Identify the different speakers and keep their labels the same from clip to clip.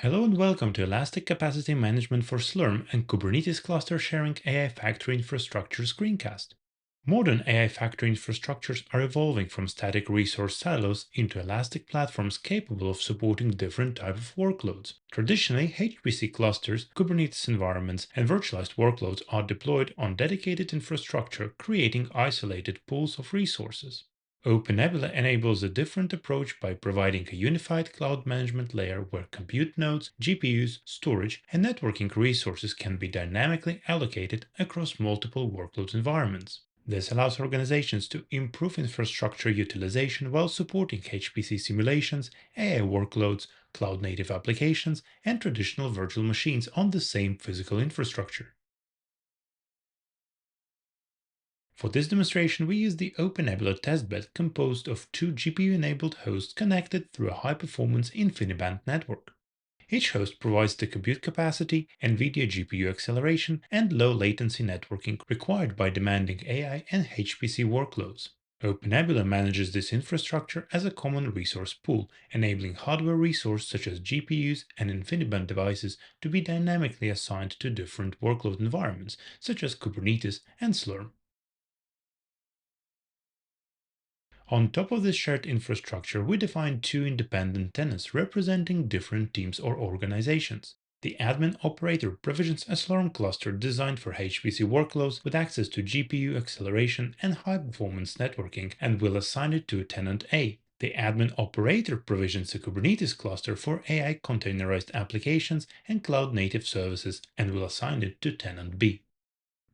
Speaker 1: Hello and welcome to Elastic Capacity Management for Slurm and Kubernetes Cluster Sharing AI Factory Infrastructure screencast. Modern AI factory infrastructures are evolving from static resource silos into elastic platforms capable of supporting different types of workloads. Traditionally, HPC clusters, Kubernetes environments, and virtualized workloads are deployed on dedicated infrastructure, creating isolated pools of resources. OpenNebula enables a different approach by providing a unified cloud management layer where compute nodes, GPUs, storage, and networking resources can be dynamically allocated across multiple workload environments. This allows organizations to improve infrastructure utilization while supporting HPC simulations, AI workloads, cloud-native applications, and traditional virtual machines on the same physical infrastructure. For this demonstration, we use the OpenNebula testbed composed of two GPU-enabled hosts connected through a high-performance InfiniBand network. Each host provides the compute capacity, NVIDIA GPU acceleration, and low latency networking required by demanding AI and HPC workloads. OpenNebula manages this infrastructure as a common resource pool, enabling hardware resources such as GPUs and InfiniBand devices to be dynamically assigned to different workload environments, such as Kubernetes and Slurm. On top of this shared infrastructure, we define two independent tenants representing different teams or organizations. The admin operator provisions a Slurm cluster designed for HPC workloads with access to GPU acceleration and high-performance networking and will assign it to tenant A. The admin operator provisions a Kubernetes cluster for AI containerized applications and cloud-native services and will assign it to tenant B.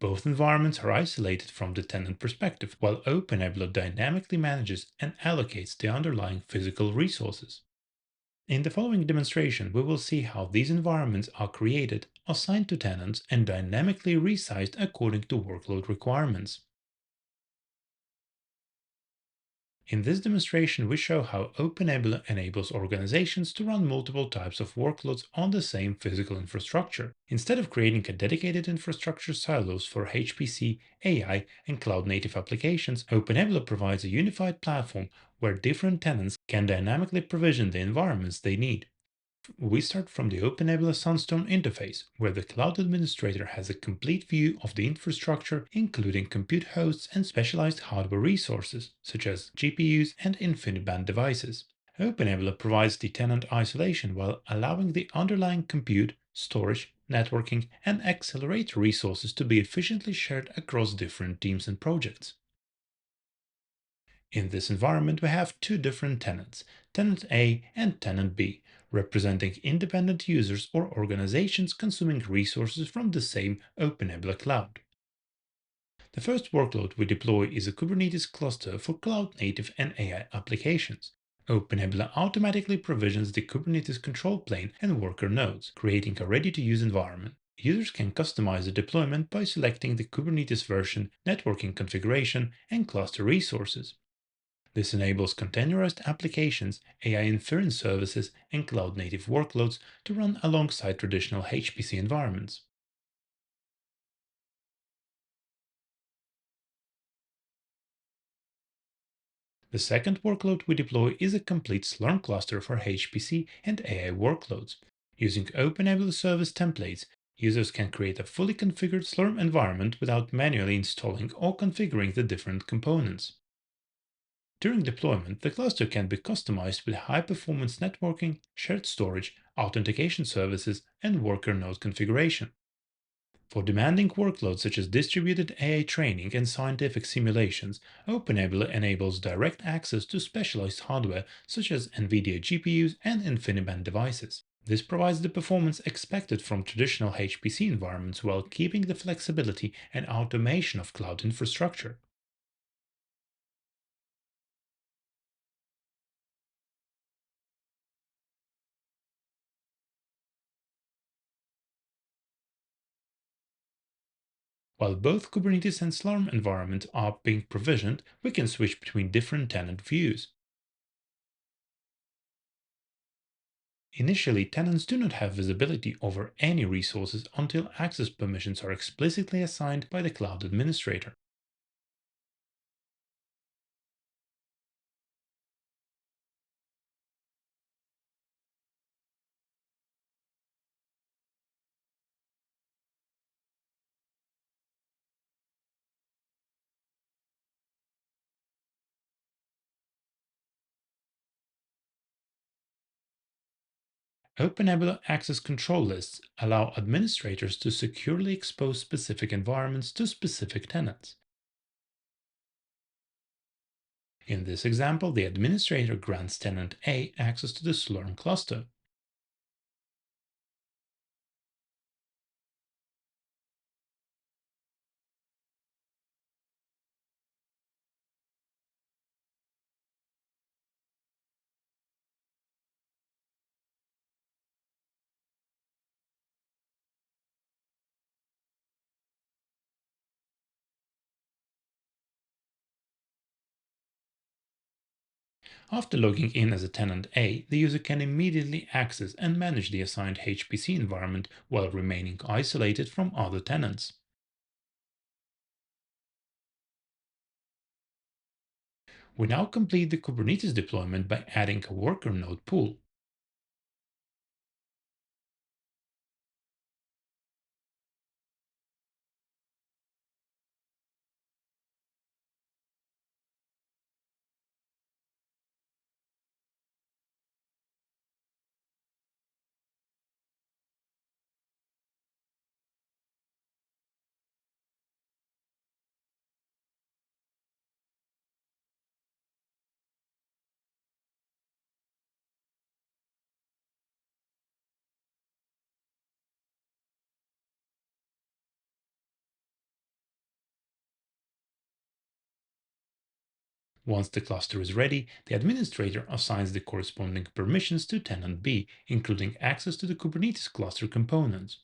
Speaker 1: Both environments are isolated from the tenant perspective, while OpenNebula dynamically manages and allocates the underlying physical resources. In the following demonstration, we will see how these environments are created, assigned to tenants, and dynamically resized according to workload requirements. In this demonstration, we show how OpenNebula enables organizations to run multiple types of workloads on the same physical infrastructure. Instead of creating a dedicated infrastructure silos for HPC, AI, and cloud-native applications, OpenNebula provides a unified platform where different tenants can dynamically provision the environments they need. We start from the OpenNebula Sunstone interface, where the cloud administrator has a complete view of the infrastructure, including compute hosts and specialized hardware resources, such as GPUs and InfiniBand devices. OpenNebula provides the tenant isolation while allowing the underlying compute, storage, networking, and accelerator resources to be efficiently shared across different teams and projects. In this environment, we have two different tenants, tenant A and tenant B, representing independent users or organizations consuming resources from the same OpenNebula cloud. The first workload we deploy is a Kubernetes cluster for cloud-native and AI applications. OpenNebula automatically provisions the Kubernetes control plane and worker nodes, creating a ready-to-use environment. Users can customize the deployment by selecting the Kubernetes version, networking configuration, and cluster resources. This enables containerized applications, AI inference services, and cloud-native workloads to run alongside traditional HPC environments. The second workload we deploy is a complete Slurm cluster for HPC and AI workloads. Using OpenNebula service templates, users can create a fully configured Slurm environment without manually installing or configuring the different components. During deployment, the cluster can be customized with high-performance networking, shared storage, authentication services, and worker node configuration. For demanding workloads such as distributed AI training and scientific simulations, OpenNebula enables direct access to specialized hardware such as NVIDIA GPUs and InfiniBand devices. This provides the performance expected from traditional HPC environments while keeping the flexibility and automation of cloud infrastructure. While both Kubernetes and Slurm environments are being provisioned, we can switch between different tenant views. Initially, tenants do not have visibility over any resources until access permissions are explicitly assigned by the cloud administrator. OpenNebula access control lists allow administrators to securely expose specific environments to specific tenants. In this example, the administrator grants tenant A access to the Slurm cluster. After logging in as a tenant A, the user can immediately access and manage the assigned HPC environment while remaining isolated from other tenants. We now complete the Kubernetes deployment by adding a worker node pool. Once the cluster is ready, the administrator assigns the corresponding permissions to tenant B, including access to the Kubernetes cluster components.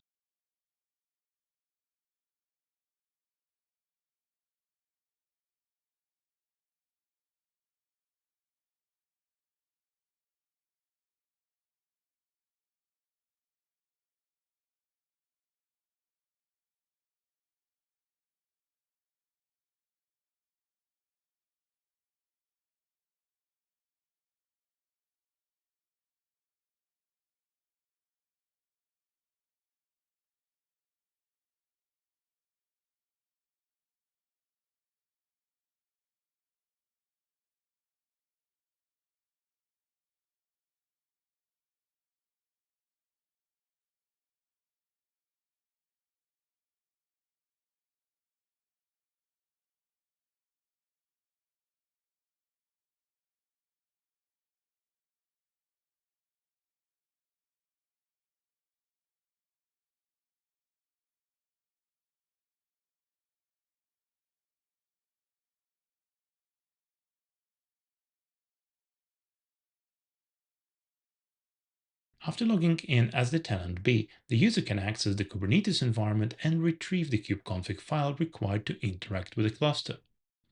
Speaker 1: After logging in as the tenant B, the user can access the Kubernetes environment and retrieve the kubeconfig file required to interact with the cluster.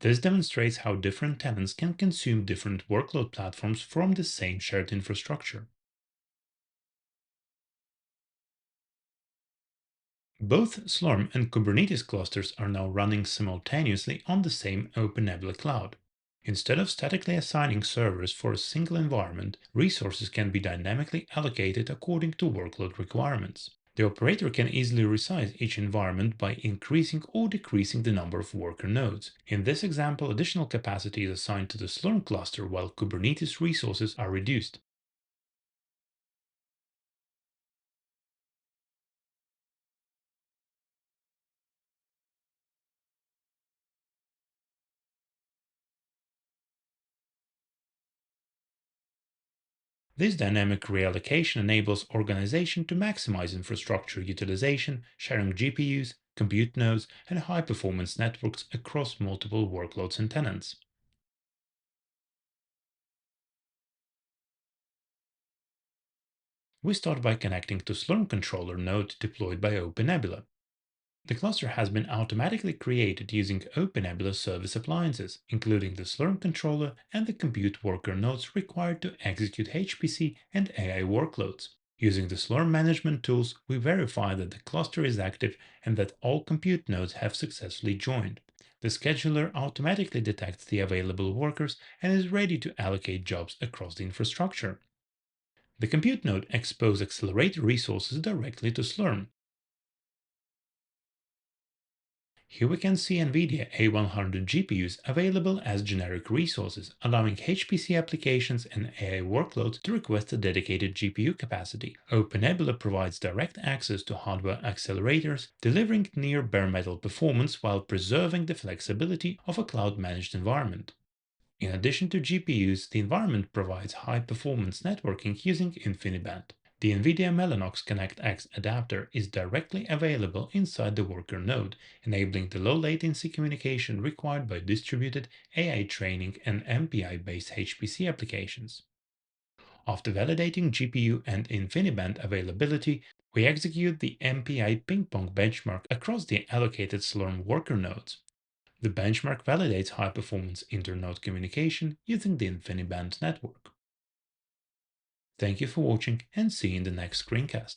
Speaker 1: This demonstrates how different tenants can consume different workload platforms from the same shared infrastructure. Both Slurm and Kubernetes clusters are now running simultaneously on the same OpenNebula cloud. Instead of statically assigning servers for a single environment, resources can be dynamically allocated according to workload requirements. The operator can easily resize each environment by increasing or decreasing the number of worker nodes. In this example, additional capacity is assigned to the Slurm cluster while Kubernetes resources are reduced. This dynamic reallocation enables organization to maximize infrastructure utilization, sharing GPUs, compute nodes, and high-performance networks across multiple workloads and tenants. We start by connecting to Slurm controller node deployed by OpenNebula. The cluster has been automatically created using OpenNebula service appliances, including the Slurm controller and the compute worker nodes required to execute HPC and AI workloads. Using the Slurm management tools, we verify that the cluster is active and that all compute nodes have successfully joined. The scheduler automatically detects the available workers and is ready to allocate jobs across the infrastructure. The compute node exposes accelerated resources directly to Slurm. Here we can see NVIDIA A100 GPUs available as generic resources, allowing HPC applications and AI workloads to request a dedicated GPU capacity. OpenNebula provides direct access to hardware accelerators, delivering near bare metal performance while preserving the flexibility of a cloud-managed environment. In addition to GPUs, the environment provides high-performance networking using InfiniBand. The NVIDIA Mellanox ConnectX adapter is directly available inside the worker node, enabling the low-latency communication required by distributed AI training and MPI-based HPC applications. After validating GPU and InfiniBand availability, we execute the MPI ping-pong benchmark across the allocated Slurm worker nodes. The benchmark validates high-performance inter-node communication using the InfiniBand network. Thank you for watching and see you in the next screencast.